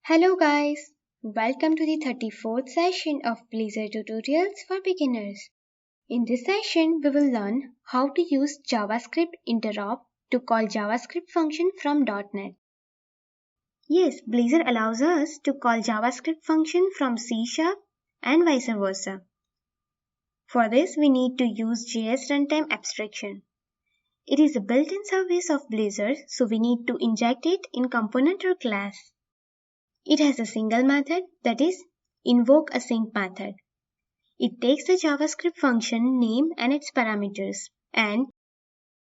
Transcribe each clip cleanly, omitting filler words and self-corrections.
Hello guys, welcome to the 34th session of Blazor tutorials for beginners. In this session, we will learn how to use JavaScript interop to call JavaScript function from .NET. Yes, Blazor allows us to call JavaScript function from C# and vice versa. For this, we need to use JS Runtime Abstraction. It is a built-in service of Blazor, so we need to inject it in component or class. It has a single method, that is, invoke async method. It takes the JavaScript function name and its parameters, and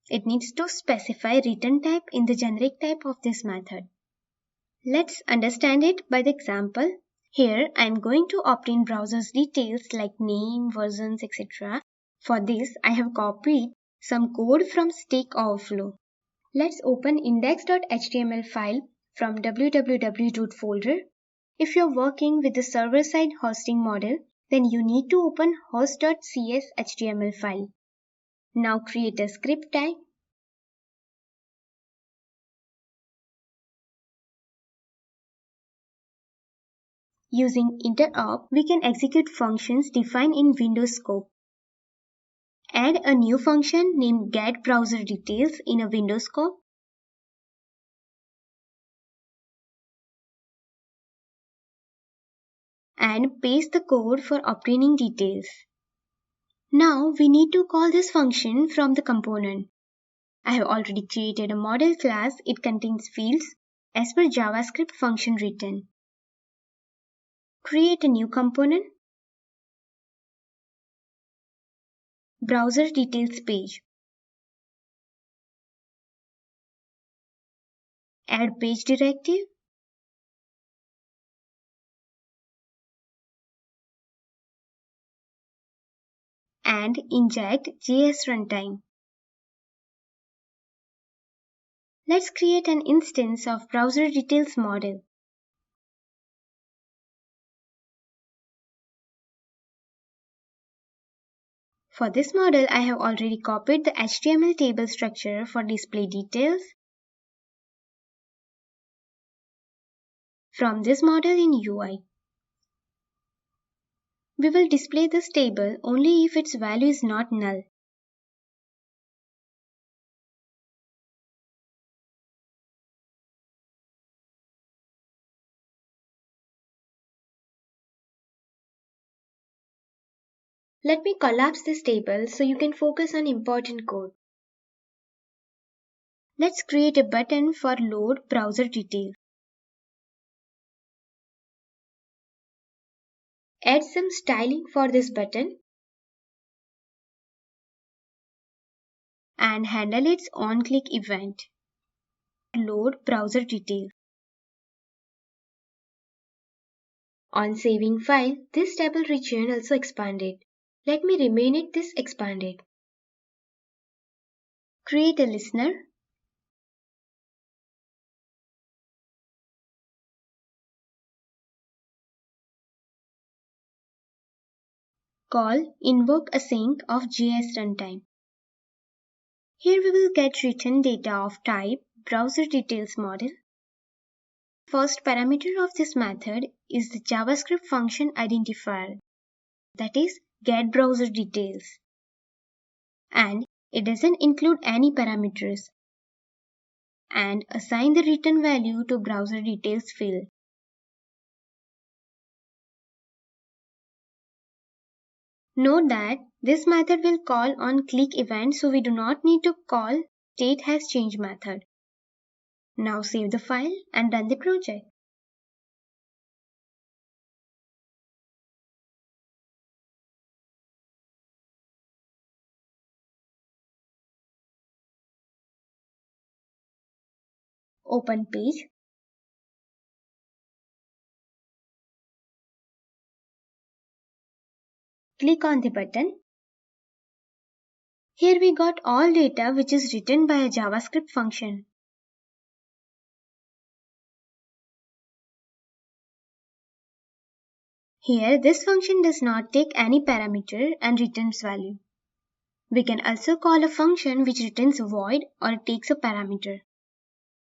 it needs to specify return type in the generic type of this method. Let's understand it by the example. Here I am going to obtain browser's details like name, versions, etc. For this, I have copied some code from Stack Overflow. Let's open index.html file from www folder. If you're working with the server-side hosting model, then you need to open host.cs HTML file. Now create a script tag. Using interop, we can execute functions defined in Windows scope. Add a new function named getBrowserDetails in a Windows scope. And paste the code for obtaining details. Now we need to call this function from the component. I have already created a model class. It contains fields as per JavaScript function written. Create a new component. Browser details page. Add page directive. And inject JS runtime. Let's create an instance of browser details model. For this model, I have already copied the HTML table structure for display details from this model in UI. We will display this table only if its value is not null. Let me collapse this table so you can focus on important code. Let's create a button for load browser details. Add some styling for this button and handle its on-click event. Load browser details. On saving file, this table region also expanded. Let me remain it this expanded. Create a listener. Call invoke async of JS runtime. Here we will get return data of type browser details model. First parameter of this method is the JavaScript function identifier, that is getBrowserDetails, and it doesn't include any parameters, and assign the return value to browser details field. Note that this method will call on click event, so we do not need to call state has changed method. Now save the file and run the project. Open page. Click on the button. Here we got all data which is written by a JavaScript function. Here this function does not take any parameter and returns value. We can also call a function which returns void or takes a parameter.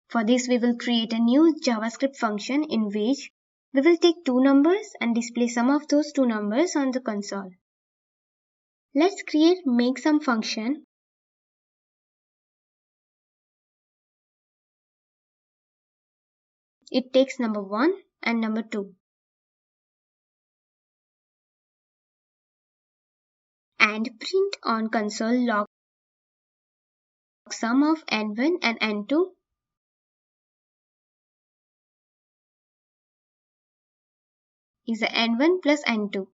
For this we will create a new JavaScript function in which We will take two numbers and display sum of those two numbers on the console. Let's create makeSum function. It takes number 1 and number 2. And print on console log sum of n1 and n2 is the n1 plus n2.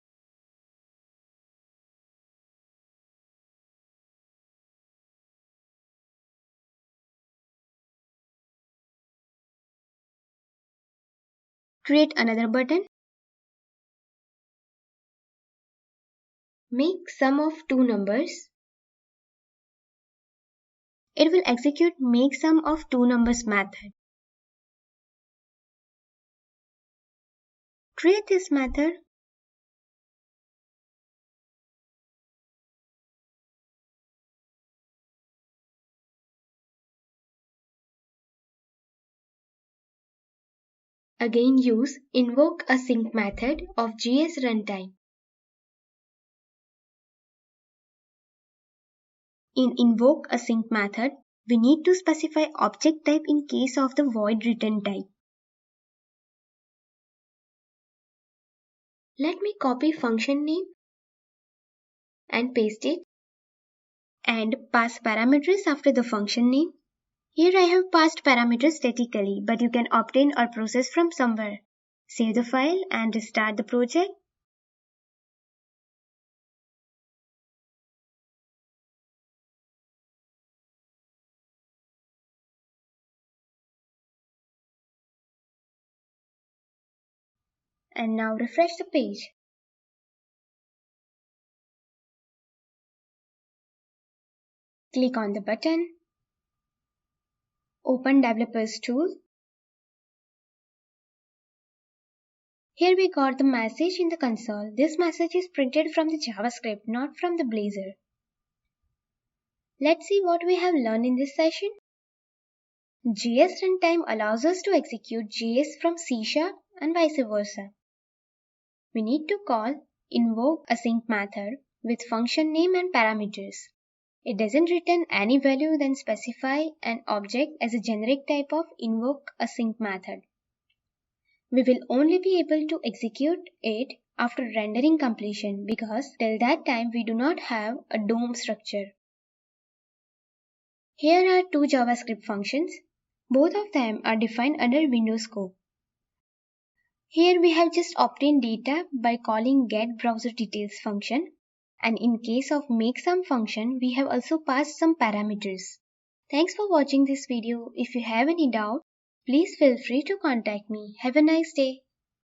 Create another button. Make sum of two numbers. It will execute make sum of two numbers method. Create this method. Again use invoke async method of JS runtime. In invoke async method, we need to specify object type in case of the void return type. Let me copy function name and paste it and pass parameters after the function name. Here I have passed parameters statically, but you can obtain or process from somewhere. Save the file and restart the project. And now refresh the page. Click on the button. Open Developers Tool. Here we got the message in the console. This message is printed from the JavaScript, not from the Blazor. Let's see what we have learned in this session. JS runtime allows us to execute JS from C# and vice versa. We need to call invoke async method with function name and parameters. It doesn't return any value, then specify an object as a generic type of invoke async method. We will only be able to execute it after rendering completion because till that time we do not have a DOM structure. Here are two JavaScript functions. Both of them are defined under Windows scope. Here we have just obtained data by calling getBrowserDetails function, and in case of makeSum function we have also passed some parameters. Thanks for watching this video. If you have any doubt, please feel free to contact me. Have a nice day.